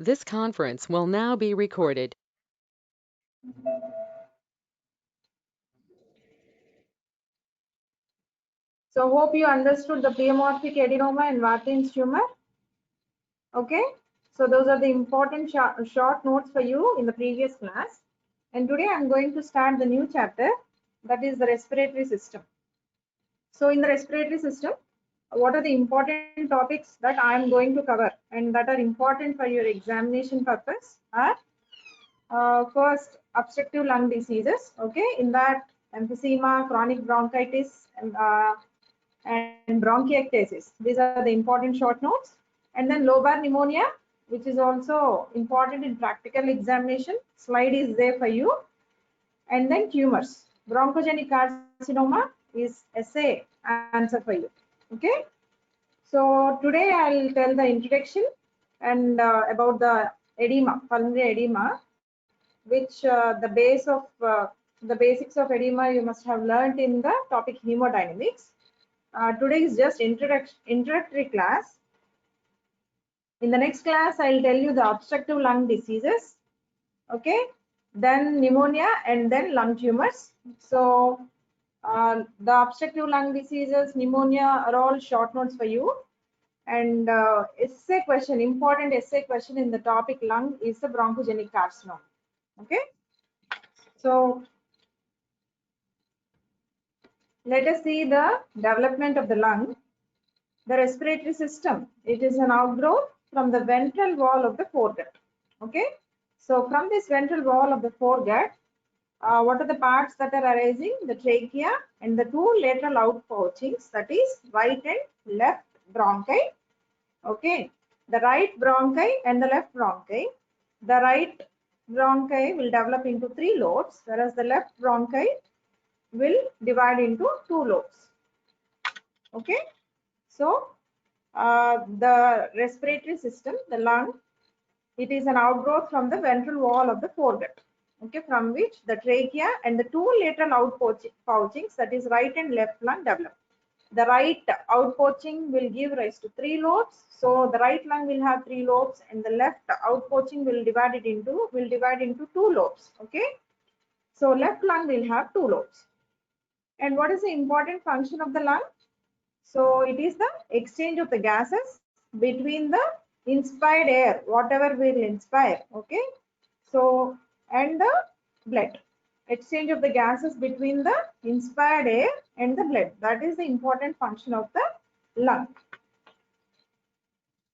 This conference will now be recorded. So hope you understood the pleomorphic adenoma and Warthin's tumor. Okay, so those are the important short notes for you in the previous class. And today I'm going to start the new chapter, that is the respiratory system. So in the respiratory system, what are the important topics that I'm going to cover and that are important for your examination purpose are first obstructive lung diseases. Okay, in that emphysema, chronic bronchitis, and bronchiectasis. These are the important short notes. And then lobar pneumonia, which is also important in practical examination. Slide is there for you. And then tumors. Bronchogenic carcinoma is essay answer for you. Okay. So today I'll tell the introduction and about the edema, pulmonary edema, which the basics of edema you must have learned in the topic hemodynamics. Today is just introductory class. In the next class, I'll tell you the obstructive lung diseases, okay, then pneumonia, and then lung tumors. So the obstructive lung diseases, pneumonia are all short notes for you. And essay question, important essay question in the topic lung is the bronchogenic carcinoma. Okay, so let us see the development of the lung. The respiratory system, it is an outgrowth from the ventral wall of the foregut. Okay, so from this ventral wall of the foregut, what are the parts that are arising? The trachea and the two lateral outpouchings, that is right and left bronchi. Okay, the right bronchi and the left bronchi. The right bronchi will develop into 3 lobes, whereas the left bronchi will divide into 2 lobes. Okay, so the respiratory system, the lung, it is an outgrowth from the ventral wall of the foregut, okay, from which the trachea and the two lateral outpouchings, that is right and left lung, develop. The right outpouching will give rise to 3 lobes. So the right lung will have 3 lobes, and the left outpouching will divide into 2 lobes. Okay, so left lung will have 2 lobes. And what is the important function of the lung? So it is the exchange of the gases between the inspired air, whatever will inspire, okay? So, and the blood. Exchange of the gases between the inspired air and the blood. That is the important function of the lung.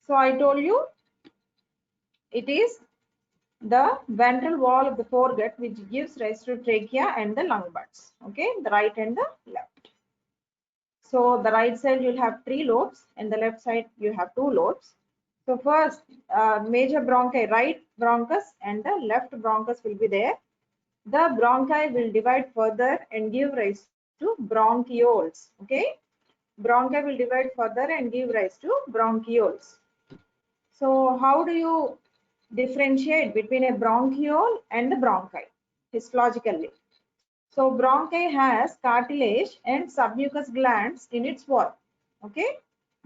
So I told you it is the ventral wall of the foregut which gives rise to trachea and the lung buds, okay? The right and the left. So the right side you'll have 3 lobes and the left side you have 2 lobes. So first major bronchi, right bronchus and the left bronchus will be there. The bronchi will divide further and give rise to bronchioles. Okay, bronchi will divide further and give rise to bronchioles. So how do you differentiate between a bronchiole and the bronchi histologically? So bronchi has cartilage and submucous glands in its wall. Okay,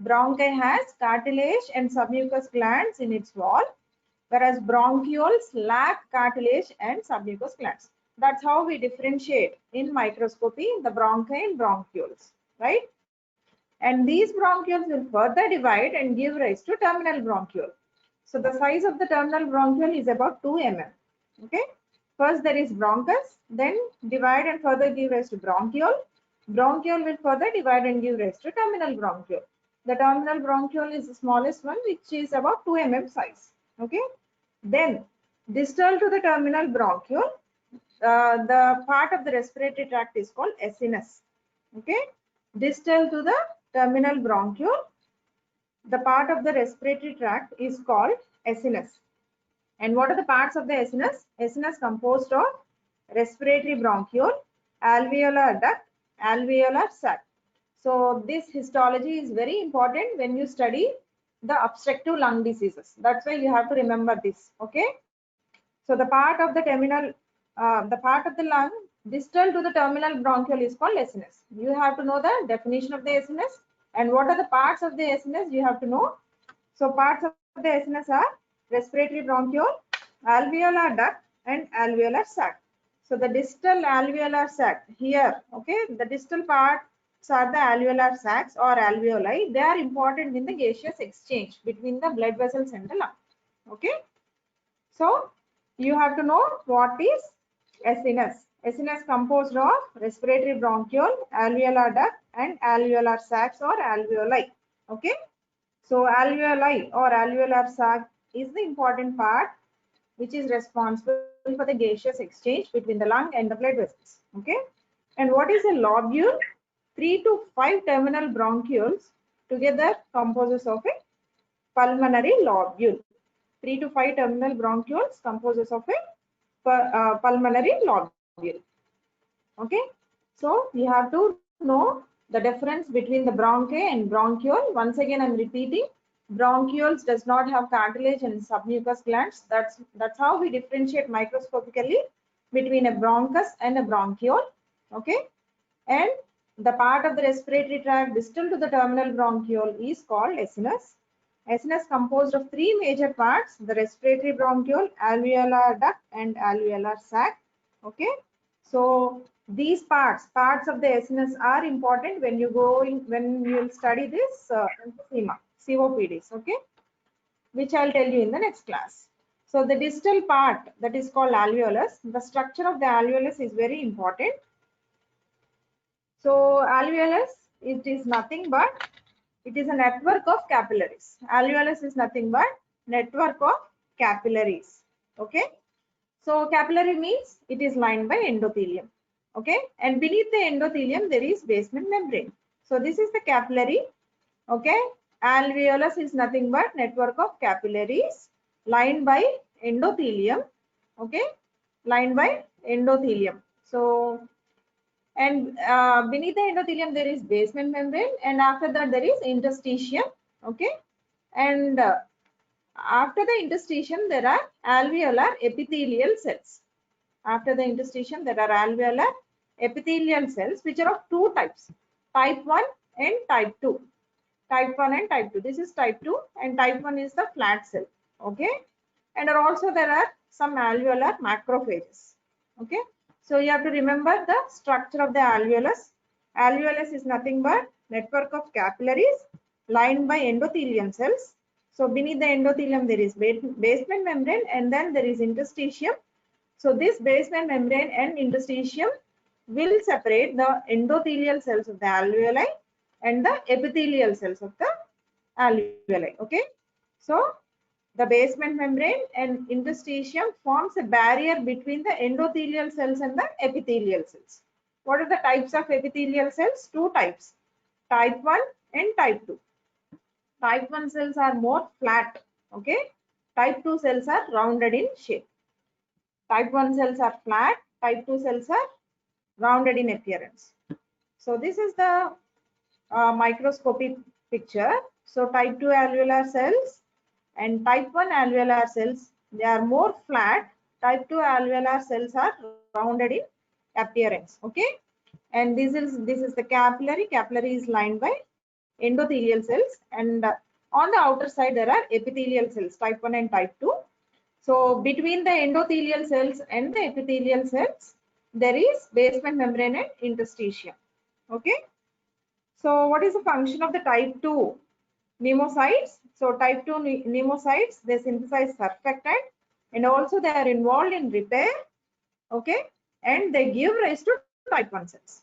bronchi has cartilage and submucous glands in its wall, whereas bronchioles lack cartilage and submucous glands. That's how we differentiate in microscopy the bronchi and bronchioles, right? And these bronchioles will further divide and give rise to terminal bronchiole. So the size of the terminal bronchiole is about 2 mm. Okay. First there is bronchus, then divide and further give rise to bronchiole. Bronchiole will further divide and give rise to terminal bronchiole. The terminal bronchiole is the smallest one, which is about 2 mm size. Okay. Then distal to the terminal bronchiole, the part of the respiratory tract is called acinus. Okay. Distal to the terminal bronchiole, the part of the respiratory tract is called acinus. And what are the parts of the acinus? Acinus composed of respiratory bronchiole, alveolar duct, alveolar sac. So this histology is very important when you study the obstructive lung diseases. That's why you have to remember this. Okay. So the part of the terminal, the part of the lung distal to the terminal bronchiole is called acinus. You have to know the definition of the acinus and what are the parts of the acinus you have to know. So parts of the acinus are respiratory bronchiole, alveolar duct, and alveolar sac. So the distal alveolar sac here, okay, the distal parts are the alveolar sacs or alveoli. They are important in the gaseous exchange between the blood vessels and the lung. Okay. So you have to know what is SNS. SNS composed of respiratory bronchiole, alveolar duct, and alveolar sacs or alveoli. Okay. So alveoli or alveolar sac is the important part which is responsible for the gaseous exchange between the lung and the blood vessels. Okay. And what is a lobule? 3 to 5 terminal bronchioles together composes of a pulmonary lobule. 3 to 5 terminal bronchioles composes of a pulmonary lobule. Okay. So you have to know the difference between the bronchi and bronchiole. Once again, I'm repeating. Bronchioles does not have cartilage and submucous glands. That's how we differentiate microscopically between a bronchus and a bronchiole. Okay. And the part of the respiratory tract distal to the terminal bronchiole is called sinus. Sinus composed of 3 major parts: the respiratory bronchiole, alveolar duct, and alveolar sac. Okay. So these parts of the sinus are important when you when you will study this emphysema, COPDs. Okay, which I'll tell you in the next class. So the distal part, that is called alveolus. The structure of the alveolus is very important. So alveolus, it is nothing but, it is a network of capillaries. Alveolus is nothing but network of capillaries. Okay. So capillary means it is lined by endothelium. Okay. And beneath the endothelium, there is basement membrane. So this is the capillary. Okay. Alveolus is nothing but network of capillaries lined by endothelium. Okay. Lined by endothelium. So, and beneath the endothelium, there is basement membrane. And after that, there is interstitium. Okay. And after the interstitium, there are alveolar epithelial cells. After the interstitium, there are alveolar epithelial cells, which are of 2 types, type 1 and type 2. Type 1 and type 2. This is type 2, and type 1 is the flat cell. Okay. And also there are some alveolar macrophages. Okay. So you have to remember the structure of the alveolus. Alveolus is nothing but network of capillaries lined by endothelium cells. So beneath the endothelium, there is basement membrane, and then there is interstitium. So this basement membrane and interstitium will separate the endothelial cells of the alveoli and the epithelial cells of the alveoli. Okay. So the basement membrane and interstitium forms a barrier between the endothelial cells and the epithelial cells. What are the types of epithelial cells? 2 types, type 1 and type 2. Type 1 cells are more flat. Okay. Type 2 cells are rounded in shape. Type 1 cells are flat, type 2 cells are rounded in appearance. So this is the microscopic picture. So type 2 alveolar cells and type 1 alveolar cells, they are more flat. Type 2 alveolar cells are rounded in appearance. Okay. And this is the capillary. Capillary is lined by endothelial cells, and on the outer side there are epithelial cells, type 1 and type 2. So between the endothelial cells and the epithelial cells, there is basement membrane and interstitium. Okay. So what is the function of the type 2 pneumocytes? So type 2 pneumocytes, they synthesize surfactant, and also they are involved in repair. Okay. And they give rise to type 1 cells.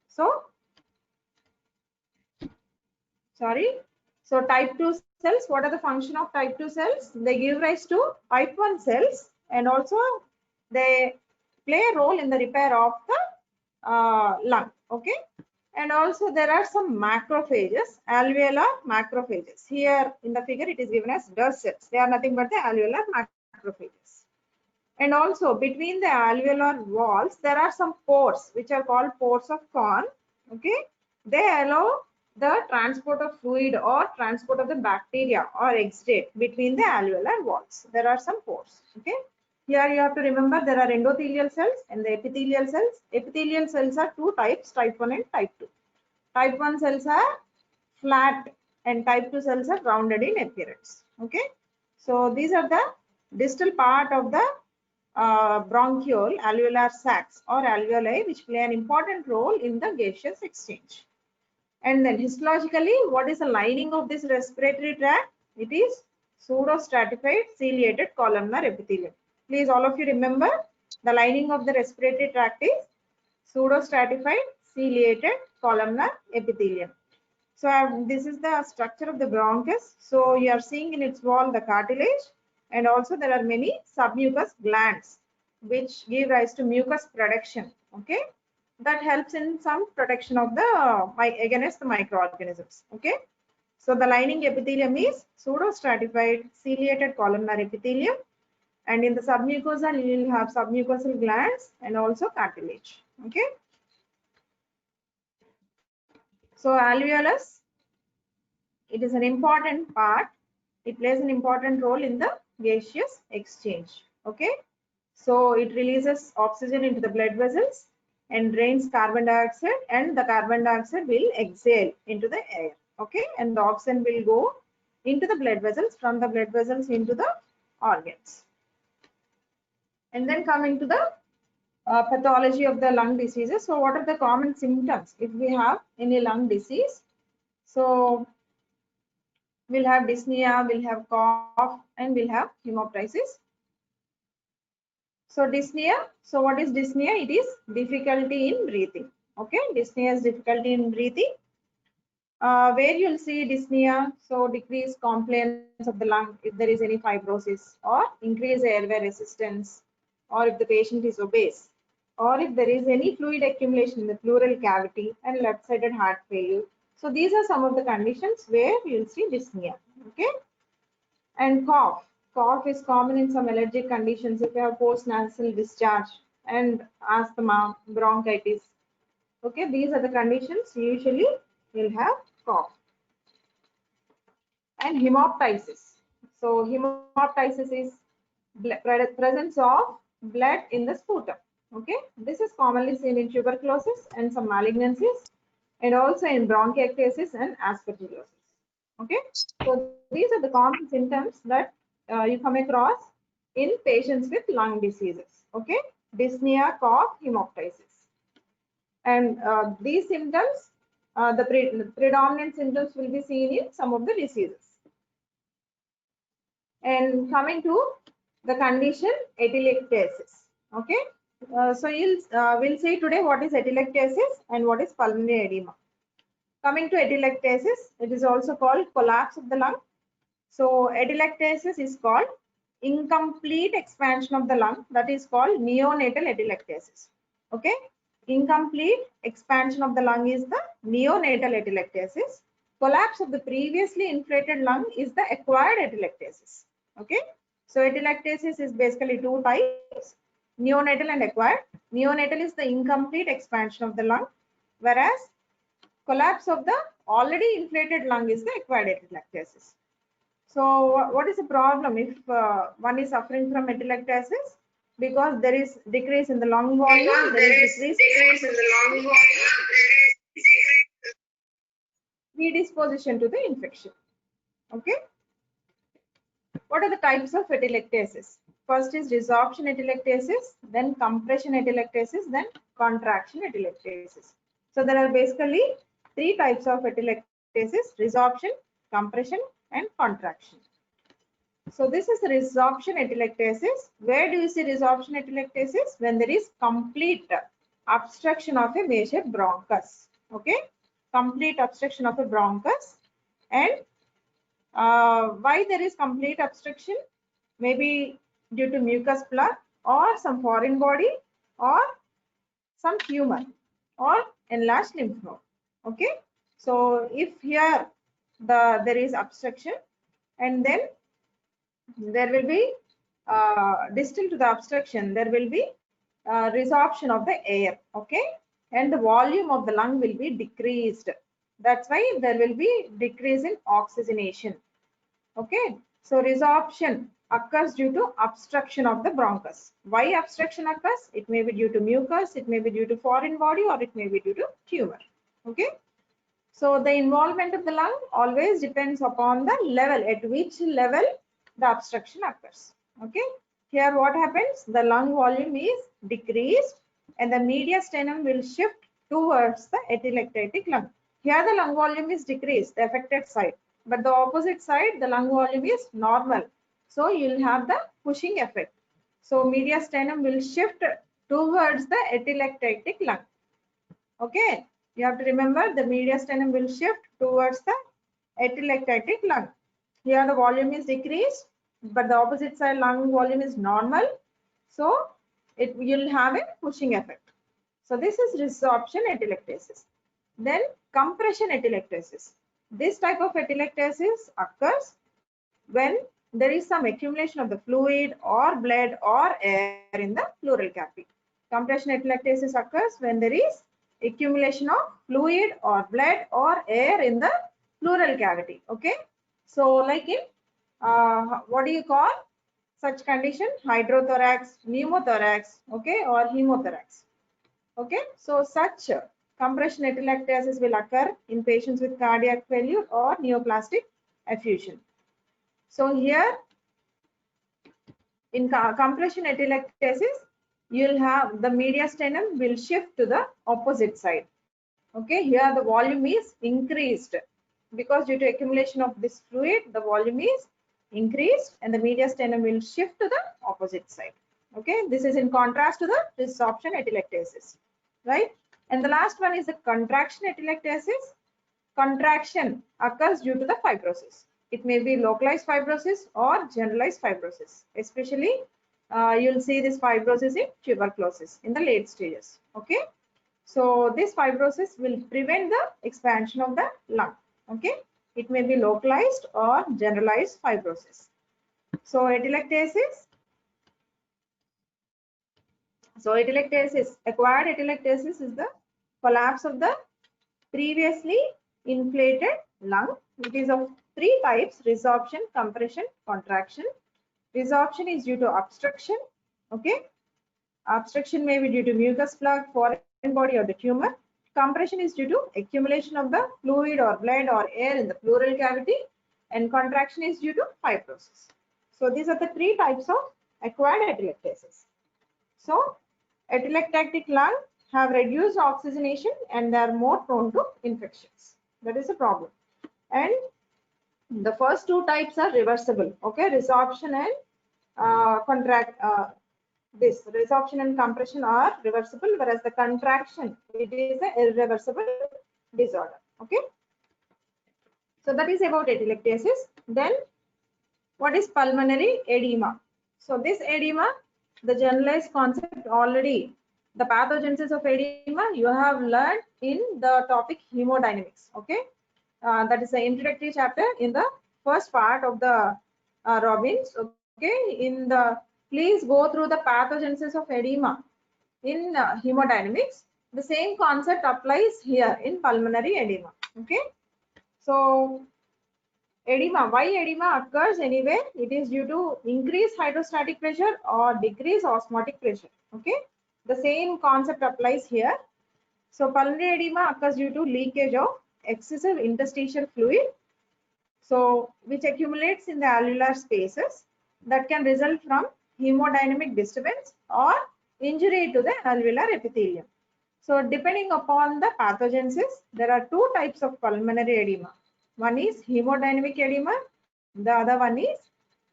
So, sorry. So type 2 cells, what are the function of type 2 cells? They give rise to type 1 cells, and also they play a role in the repair of the lung. Okay. And also there are some macrophages, alveolar macrophages. Here in the figure, it is given as dust cells. They are nothing but the alveolar macrophages. And also between the alveolar walls, there are some pores which are called pores of Kohn. Okay. They allow the transport of fluid or transport of the bacteria or exudate between the alveolar walls. There are some pores. Okay. Here you have to remember there are endothelial cells and the epithelial cells. Epithelial cells are 2 types, type 1 and type 2. Type 1 cells are flat and type 2 cells are rounded in appearance. Okay. So these are the distal part of the bronchiole alveolar sacs or alveoli, which play an important role in the gaseous exchange. And then histologically, what is the lining of this respiratory tract? It is pseudostratified ciliated columnar epithelium. Please all of you remember, the lining of the respiratory tract is pseudostratified ciliated columnar epithelium. So this is the structure of the bronchus. So you are seeing in its wall the cartilage, and also there are many submucous glands which give rise to mucus production. Okay, that helps in some protection of the against the microorganisms. Okay, so the lining epithelium is pseudostratified ciliated columnar epithelium, and in the submucosa you will have submucosal glands and also cartilage. Okay, so alveolus, it is an important part. It plays an important role in the gaseous exchange. Okay, so it releases oxygen into the blood vessels and drains carbon dioxide, and the carbon dioxide will exhale into the air. Okay, and the oxygen will go into the blood vessels, from the blood vessels into the organs. And then coming to the pathology of the lung diseases. So what are the common symptoms if we have any lung disease? So we'll have dyspnea, we'll have cough, and we'll have hemoptysis. So dyspnea, so what is dyspnea? It is difficulty in breathing. Okay, dyspnea is difficulty in breathing. Where you'll see dyspnea, so decreased compliance of the lung if there is any fibrosis, or increased airway resistance, or if the patient is obese, or if there is any fluid accumulation in the pleural cavity and left-sided heart failure. So these are some of the conditions where you'll see dyspnea. Okay, and cough. Cough is common in some allergic conditions if you have post-nasal discharge and asthma, bronchitis. Okay, these are the conditions usually you'll have cough. And hemoptysis. So hemoptysis is presence of blood in the sputum. Okay, this is commonly seen in tuberculosis and some malignancies, and also in bronchiectasis and aspergillosis. Okay, so these are the common symptoms that you come across in patients with lung diseases. Okay, dyspnea, cough, hemoptysis, and these symptoms, the predominant symptoms will be seen in some of the diseases. And coming to the condition atelectasis. Okay, so we'll see today what is atelectasis and what is pulmonary edema. Coming to atelectasis, it is also called collapse of the lung. So atelectasis is called incomplete expansion of the lung, that is called neonatal atelectasis. Okay, incomplete expansion of the lung is the neonatal atelectasis. Collapse of the previously inflated lung is the acquired atelectasis. Okay, so atelectasis is basically two types, neonatal and acquired. Neonatal is the incomplete expansion of the lung, whereas collapse of the already inflated lung is the acquired atelectasis. So what is the problem if one is suffering from atelectasis? Because there is decrease in the lung volume, there is decrease in the lung volume, predisposition to the infection. Okay. What are the types of atelectasis? First is resorption atelectasis, then compression atelectasis, then contraction atelectasis. So there are basically three types of atelectasis: resorption, compression, and contraction. So this is the resorption atelectasis. Where do you see resorption atelectasis? When there is complete obstruction of a major bronchus. Okay, complete obstruction of a bronchus. And why there is complete obstruction? Maybe due to mucus plug or some foreign body or some tumor or enlarged lymph node. Okay, so if here there is obstruction, and then there will be distal to the obstruction, there will be resorption of the air. Okay, and the volume of the lung will be decreased. That's why there will be decrease in oxygenation. Okay, so resorption occurs due to obstruction of the bronchus. Why obstruction occurs? It may be due to mucus, it may be due to foreign body, or it may be due to tumor. Okay, so the involvement of the lung always depends upon the level, at which level the obstruction occurs. Okay. Here what happens? The lung volume is decreased and the mediastinum will shift towards the atelectatic lung. Here the lung volume is decreased, the affected side, but the opposite side, the lung volume is normal. So you'll have the pushing effect. So mediastinum will shift towards the atelectatic lung. Okay, you have to remember the mediastinum will shift towards the atelectatic lung. Here the volume is decreased, but the opposite side lung volume is normal. So it will have a pushing effect. So this is resorption atelectasis. Then compression atelectasis. This type of atelectasis occurs when there is some accumulation of the fluid or blood or air in the pleural cavity. Compression atelectasis occurs when there is accumulation of fluid or blood or air in the pleural cavity. Okay, so like in what do you call such condition? Hydrothorax, pneumothorax, okay, or hemothorax. Okay, so such compression atelectasis will occur in patients with cardiac failure or neoplastic effusion. So here in compression atelectasis, you'll have the mediastinum will shift to the opposite side. Okay, here the volume is increased because due to accumulation of this fluid, the volume is increased and the mediastinum will shift to the opposite side. Okay, this is in contrast to the resorption atelectasis, right? And the last one is the contraction atelectasis. Contraction occurs due to the fibrosis. It may be localized fibrosis or generalized fibrosis. Especially, you'll see this fibrosis in tuberculosis in the late stages. Okay, so this fibrosis will prevent the expansion of the lung. Okay, it may be localized or generalized fibrosis. So atelectasis. So atelectasis, acquired atelectasis is the collapse of the previously inflated lung. It is of three types: resorption, compression, contraction. Resorption is due to obstruction. Okay, obstruction may be due to mucus plug, foreign body, or the tumor. Compression is due to accumulation of the fluid or blood or air in the pleural cavity, and contraction is due to fibrosis. So these are the three types of acquired atelectasis. So atelectatic lung have reduced oxygenation and they are more prone to infections. That is a problem. And the first two types are reversible. Okay, resorption and this resorption and compression are reversible, whereas the contraction, it is an irreversible disorder. Okay, so that is about atelectasis. Then what is pulmonary edema? So this edema, the generalized concept already, the pathogenesis of edema you have learned in the topic hemodynamics. Okay, that is the introductory chapter in the first part of the Robbins. Okay, in the please go through the pathogenesis of edema in hemodynamics. The same concept applies here in pulmonary edema. Okay, so edema, why edema occurs anyway? It is due to increased hydrostatic pressure or decreased osmotic pressure. Okay, the same concept applies here. So pulmonary edema occurs due to leakage of excessive interstitial fluid, so which accumulates in the alveolar spaces, that can result from hemodynamic disturbance or injury to the alveolar epithelium. So depending upon the pathogenesis, there are two types of pulmonary edema. One is hemodynamic edema, the other one is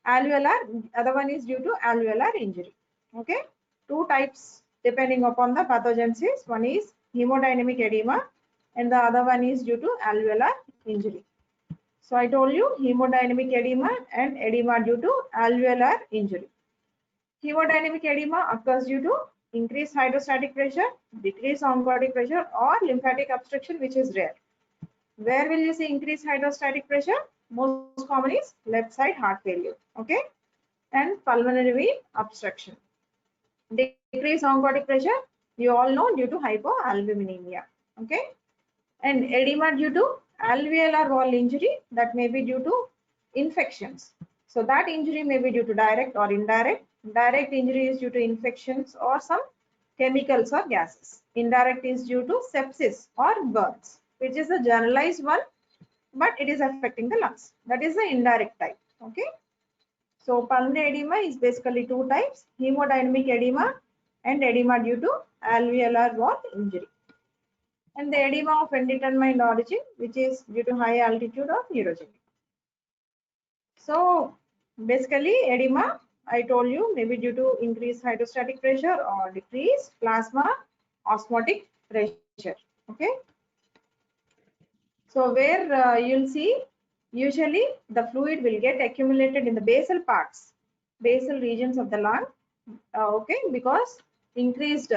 alveolar, other one is due to alveolar injury. Okay, two types depending upon the pathogenesis. One is hemodynamic edema and the other one is due to alveolar injury. So I told you hemodynamic edema and edema due to alveolar injury. Hemodynamic edema occurs due to increased hydrostatic pressure, decreased oncotic pressure, or lymphatic obstruction, which is rare. Where will you see increased hydrostatic pressure? Most common is left side heart failure. Okay, and pulmonary vein obstruction. Decreased oncotic pressure, you all know, due to hypoalbuminemia. Okay, and edema due to alveolar wall injury, that may be due to infections. So that injury may be due to direct or indirect. Direct injury is due to infections or some chemicals or gases. Indirect is due to sepsis or burns, which is a generalized one, but it is affecting the lungs. That is the indirect type. Okay, So pulmonary edema is basically two types: hemodynamic edema and edema due to alveolar wall injury, and the edema of indeterminate origin, which is due to high altitude or neurogenic. So basically edema, I told you, maybe due to increased hydrostatic pressure or decreased plasma osmotic pressure. Okay. So where you'll see usually the fluid will get accumulated in the basal parts, basal regions of the lung. Okay, because increased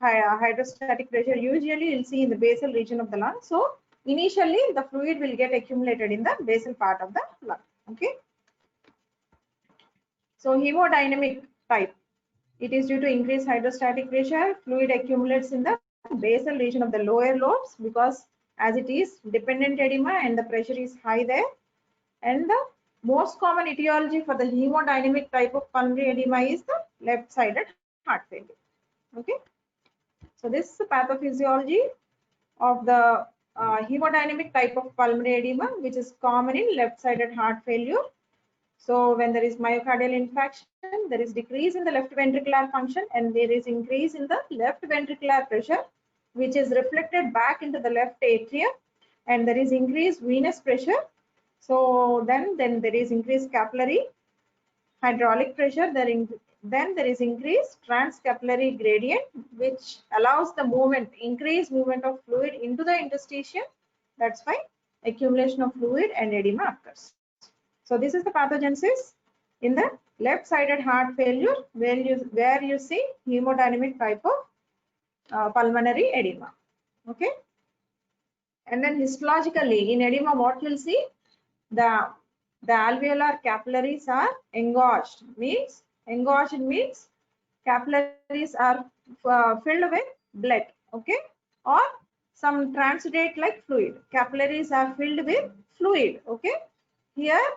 hydrostatic pressure usually you'll see in the basal region of the lung. So initially the fluid will get accumulated in the basal part of the lung. Okay. So hemodynamic type, it is due to increased hydrostatic pressure. Fluid accumulates in the basal region of the lower lobes because as it is dependent edema and the pressure is high there. And the most common etiology for the hemodynamic type of pulmonary edema is the left-sided heart failure. Okay. So this is the pathophysiology of the hemodynamic type of pulmonary edema, which is common in left-sided heart failure. So when there is myocardial infarction, there is decrease in the left ventricular function and there is increase in the left ventricular pressure, which is reflected back into the left atrium, and there is increased venous pressure. So then there is increased capillary hydraulic pressure. Then there is increased transcapillary gradient, which allows the movement, increased movement of fluid into the interstitium. That's why accumulation of fluid and edema occurs. So this is the pathogenesis in the left-sided heart failure, where you see hemodynamic type of pulmonary edema. Okay. And then histologically in edema, what you'll see, the alveolar capillaries are engorged. Engorged means capillaries are filled with blood. Okay, or some transudate like fluid. Capillaries are filled with fluid. Okay, here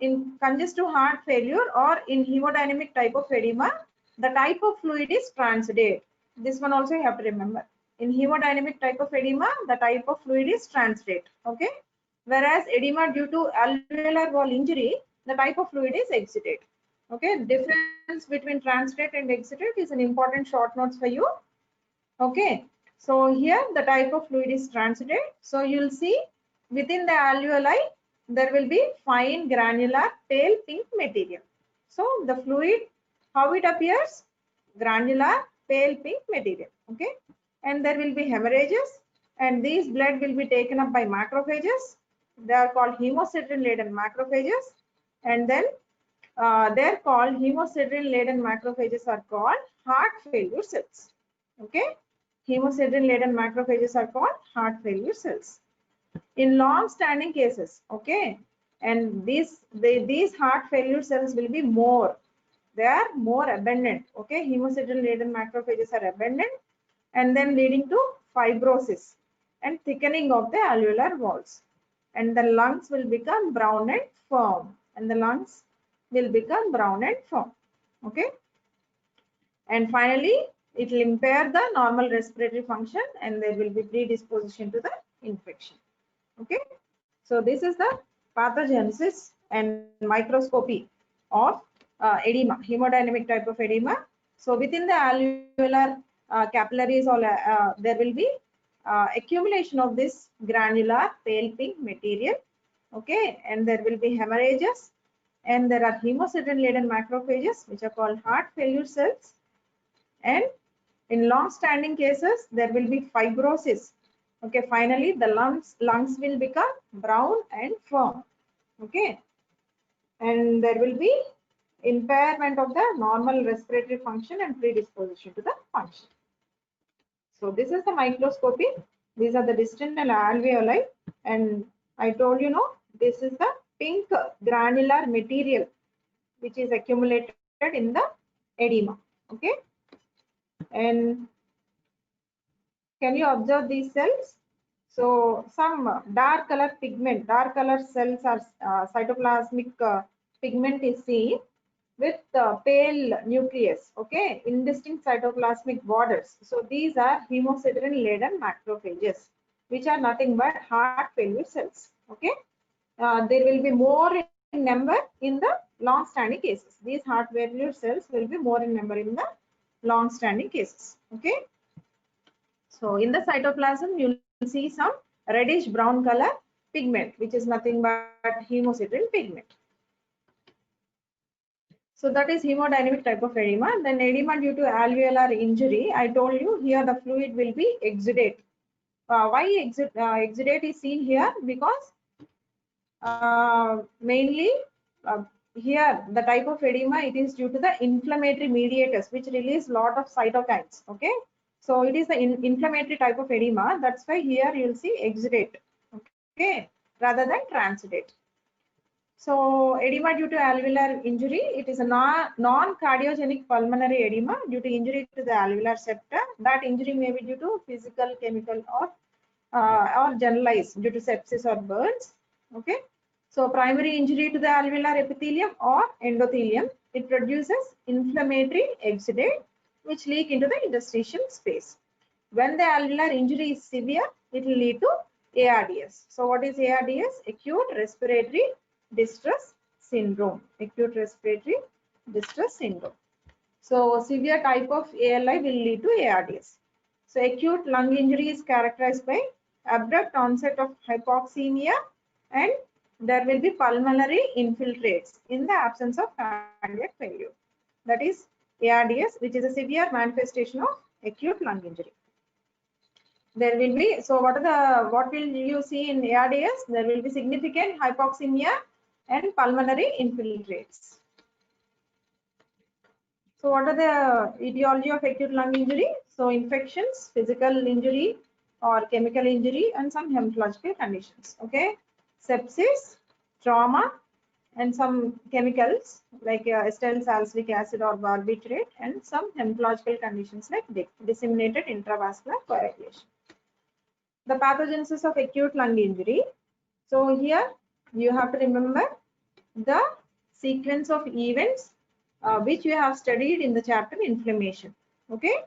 in congestive heart failure or in hemodynamic type of edema, the type of fluid is transudate. This one also you have to remember. In hemodynamic type of edema, the type of fluid is transudate. Okay. Whereas edema due to alveolar wall injury, the type of fluid is exudate. Okay. Difference between transudate and exudate is an important short notes for you. Okay. So here the type of fluid is transudate. So you'll see within the alveoli, there will be fine granular pale pink material. So the fluid, how it appears? Granular pale pink material. Okay. And there will be hemorrhages, and these blood will be taken up by macrophages. They are called hemosiderin laden macrophages. And then they're called hemosiderin laden macrophages are called heart failure cells. Okay. Hemosiderin laden macrophages are called heart failure cells. In long standing cases, okay, and these heart failure cells will be more, they are more abundant. Okay, hemosiderin laden macrophages are abundant, and then leading to fibrosis and thickening of the alveolar walls, and the lungs will become brown and firm, okay, and finally it will impair the normal respiratory function and there will be predisposition to the infection. Okay, so this is the pathogenesis and microscopy of edema, hemodynamic type of edema. So within the alveolar capillaries, there will be accumulation of this granular pale pink material. Okay, and there will be hemorrhages, and there are hemosiderin laden macrophages, which are called heart failure cells. And in long standing cases, there will be fibrosis. Okay, finally the lungs will become brown and firm. Okay, and there will be impairment of the normal respiratory function and predisposition to the function. So this is the microscopy. These are the distant alveoli, and I told you, this is the pink granular material which is accumulated in the edema. Okay, and can you observe these cells? So some dark color pigment, dark color cells are cytoplasmic pigment is seen with pale nucleus. Okay, indistinct cytoplasmic borders. So these are hemosiderin laden macrophages, which are nothing but heart failure cells. Okay, there will be more in number in the long-standing cases. These heart valvular cells will be more in number in the long-standing cases. Okay. So in the cytoplasm, you will see some reddish brown color pigment, which is nothing but hemosiderin pigment. So that is hemodynamic type of edema. Then edema due to alveolar injury. I told you here the fluid will be exudate. Why exudate is seen here? Because mainly here the type of edema, it is due to the inflammatory mediators which release lot of cytokines. Okay, so it is the inflammatory type of edema. That's why here you will see exudate. Okay, rather than transudate. So edema due to alveolar injury, it is a non-cardiogenic pulmonary edema due to injury to the alveolar septa. That injury may be due to physical, chemical, or generalized due to sepsis or burns. Okay. So primary injury to the alveolar epithelium or endothelium, it produces inflammatory exudate which leak into the interstitial space. When the alveolar injury is severe, it will lead to ARDS. So what is ARDS? Acute respiratory distress syndrome. Acute respiratory distress syndrome. So severe type of ALI will lead to ARDS. So acute lung injury is characterized by abrupt onset of hypoxemia and there will be pulmonary infiltrates in the absence of cardiac failure. That is ARDS, which is a severe manifestation of acute lung injury. There will be, so what will you see in ARDS? There will be significant hypoxemia and pulmonary infiltrates. So what are the etiology of acute lung injury? So infections, physical injury or chemical injury, and some hematological conditions. Okay, sepsis, trauma, and some chemicals like acetyl salicylic acid or barbiturate, and some hematological conditions like disseminated intravascular coagulation. The pathogenesis of acute lung injury. So here you have to remember the sequence of events which you have studied in the chapter inflammation. Okay,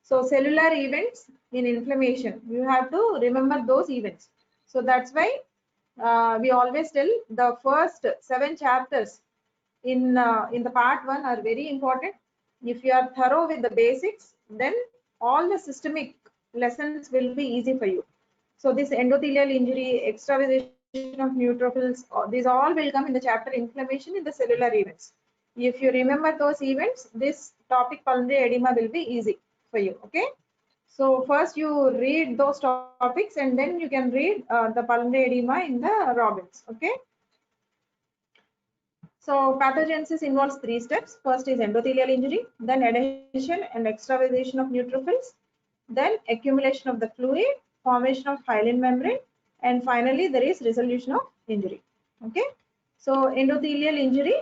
so cellular events in inflammation, you have to remember those events. So that's why we always tell the first 7 chapters in the part 1 are very important. If you are thorough with the basics, then all the systemic lessons will be easy for you. So this endothelial injury, extravasation of neutrophils, these all will come in the chapter inflammation in the cellular events. If you remember those events, this topic pulmonary edema will be easy for you. Okay. So first you read those topics and then you can read the pulmonary edema in the Robbins. Okay. So pathogenesis involves 3 steps. First is endothelial injury, then adhesion and extravasation of neutrophils, then accumulation of the fluid, formation of hyaline membrane, and finally there is resolution of injury. Okay. So endothelial injury,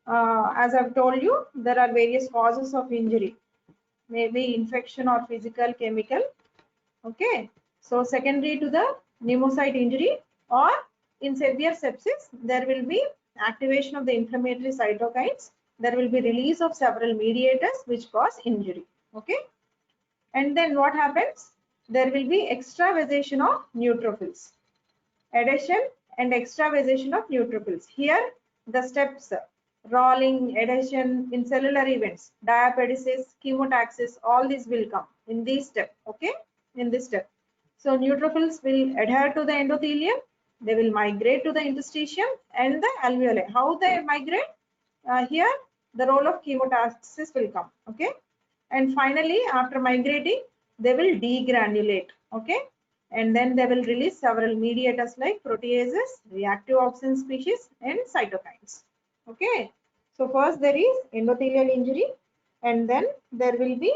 as I've told you, there are various causes of injury, maybe infection or physical, chemical. Okay. So secondary to the pneumocyte injury or in severe sepsis, there will be activation of the inflammatory cytokines. There will be release of several mediators which cause injury. Okay. And then what happens? There will be extravasation of neutrophils. Adhesion and extravasation of neutrophils. Here the steps: rolling, adhesion in cellular events, diapedesis, chemotaxis, all these will come in this step. Okay, in this step. So neutrophils will adhere to the endothelium, they will migrate to the interstitium and the alveoli. How they migrate? Here the role of chemotaxis will come. Okay, and finally after migrating they will degranulate. Okay, and then they will release several mediators like proteases, reactive oxygen species, and cytokines. Okay, so first there is endothelial injury and then there will be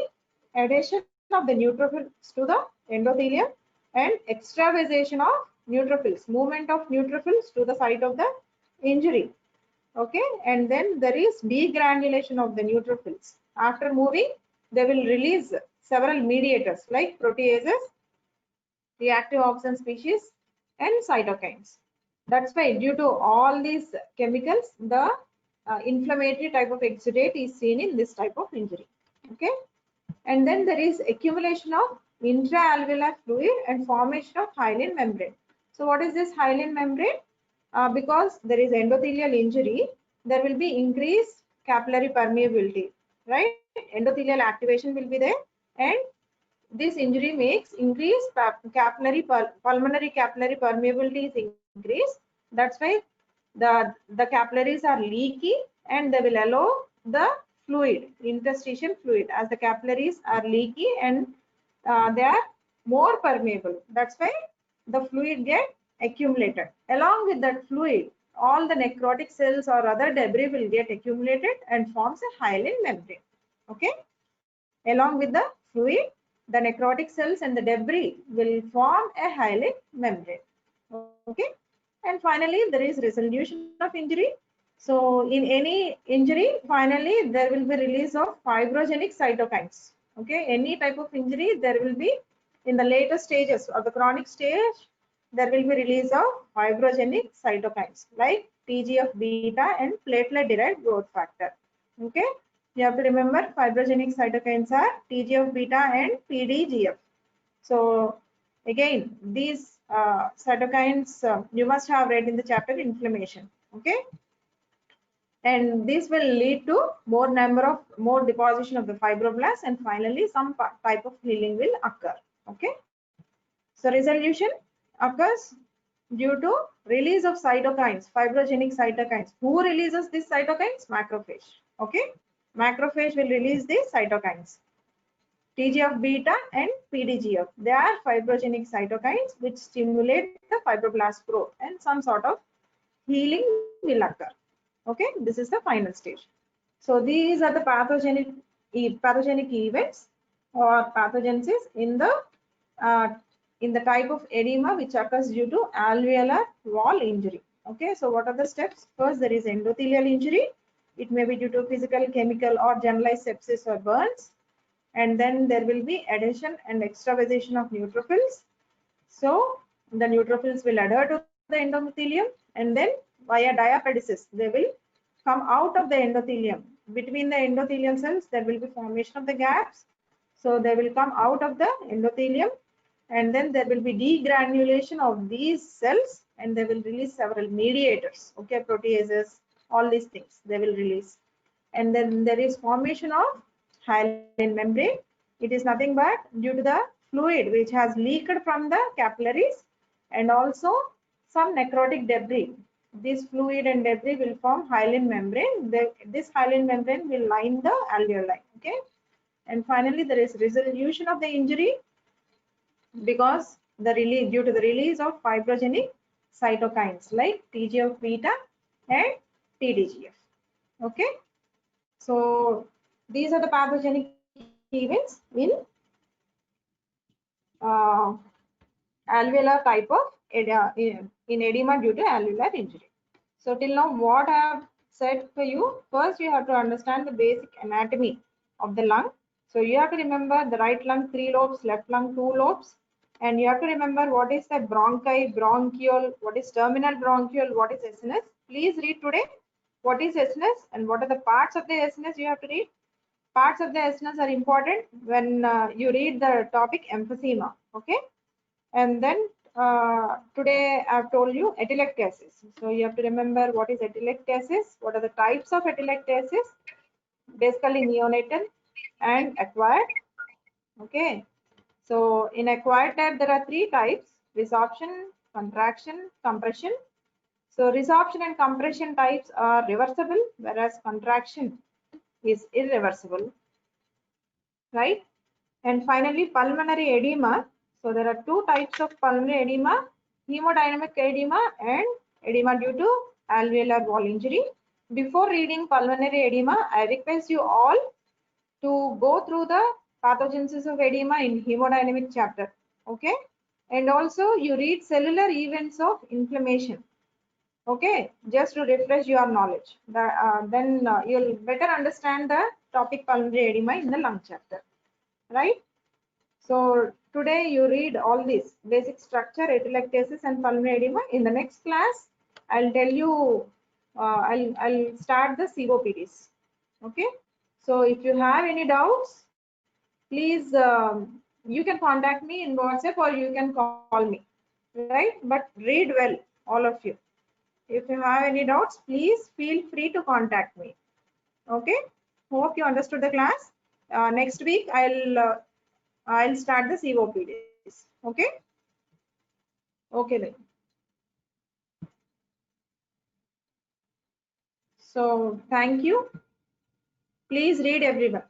adhesion of the neutrophils to the endothelium and extravasation of neutrophils, movement of neutrophils to the site of the injury. Okay, and then there is degranulation of the neutrophils. After moving, they will release several mediators like proteases, reactive oxygen species, and cytokines. That's why due to all these chemicals, the inflammatory type of exudate is seen in this type of injury. Okay, and then there is accumulation of intraalveolar fluid and formation of hyaline membrane. So what is this hyaline membrane? Because there is endothelial injury, there will be increased capillary permeability, right? Endothelial activation will be there, and this injury makes increased pulmonary capillary permeability is increased. That's why the capillaries are leaky, and they will allow the fluid, interstitial fluid, as the capillaries are leaky and they are more permeable. That's why the fluid get accumulated. Along with that fluid, all the necrotic cells or other debris will get accumulated and forms a hyaline membrane. Okay. Along with the fluid, the necrotic cells and the debris will form a hyaline membrane. Okay. And finally, there is resolution of injury. So in any injury, finally, there will be release of fibrogenic cytokines. Okay. Any type of injury, there will be, in the later stages of the chronic stage, there will be release of fibrogenic cytokines like TGF beta and platelet derived growth factor. Okay. You have to remember fibrogenic cytokines are TGF beta and PDGF. So again, these cytokines you must have read in the chapter inflammation. Okay. And this will lead to more deposition of the fibroblasts, and finally some type of healing will occur. Okay. So resolution occurs due to release of cytokines, fibrogenic cytokines. Who releases these cytokines? Macrophage. Okay. Macrophage will release these cytokines. TGF beta and PDGF. They are fibrogenic cytokines which stimulate the fibroblast growth, and some sort of healing will occur. Okay, this is the final stage. So these are the pathogenic events or pathogenesis in the type of edema which occurs due to alveolar wall injury. Okay, so what are the steps? First, there is endothelial injury. It may be due to physical, chemical, or generalized sepsis or burns. And then there will be adhesion and extravasation of neutrophils. So the neutrophils will adhere to the endothelium, and then via diapedicis they will come out of the endothelium. Between the endothelial cells there will be formation of the gaps. So they will come out of the endothelium, and then there will be degranulation of these cells, and they will release several mediators. Okay, proteases, all these things they will release. And then there is formation of hyaline membrane. It is nothing but due to the fluid which has leaked from the capillaries, and also some necrotic debris. This fluid and debris will form hyaline membrane. This hyaline membrane will line the alveoli. Okay. And finally, there is resolution of the injury because due to the release of fibrogenic cytokines like TGF beta and PDGF. Okay. So these are the pathogenic events in alveolar type of in edema due to alveolar injury. So till now what I have said for you, first you have to understand the basic anatomy of the lung. So you have to remember the right lung 3 lobes, left lung 2 lobes, and you have to remember what is the bronchi, bronchiole, what is terminal bronchiole, what is SNS. Please read today what is SNS and what are the parts of the SNS you have to read. Parts of the SNS are important when you read the topic emphysema. Okay. And then today I've told you atelectasis. So you have to remember what is atelectasis, what are the types of atelectasis, basically neonatal and acquired. Okay. So in acquired type there are 3 types: resorption, contraction, compression. So resorption and compression types are reversible, whereas contraction is irreversible, right? And finally pulmonary edema. So there are 2 types of pulmonary edema: hemodynamic edema and edema due to alveolar wall injury. Before reading pulmonary edema, I request you all to go through the pathogenesis of edema in hemodynamic chapter. Okay. And also you read cellular events of inflammation. Okay, just to refresh your knowledge. Then you'll better understand the topic pulmonary edema in the lung chapter, right? So today you read all this basic structure, atelectasis and pulmonary edema. In the next class, I'll tell you, I'll start the COPDs. Okay. So if you have any doubts, please, you can contact me in WhatsApp or you can call me, right? But read well, all of you. If you have any doubts, please feel free to contact me. Okay. Hope you understood the class. Next week I'll start the COPDs. Okay. Okay then. So thank you. Please read everyone.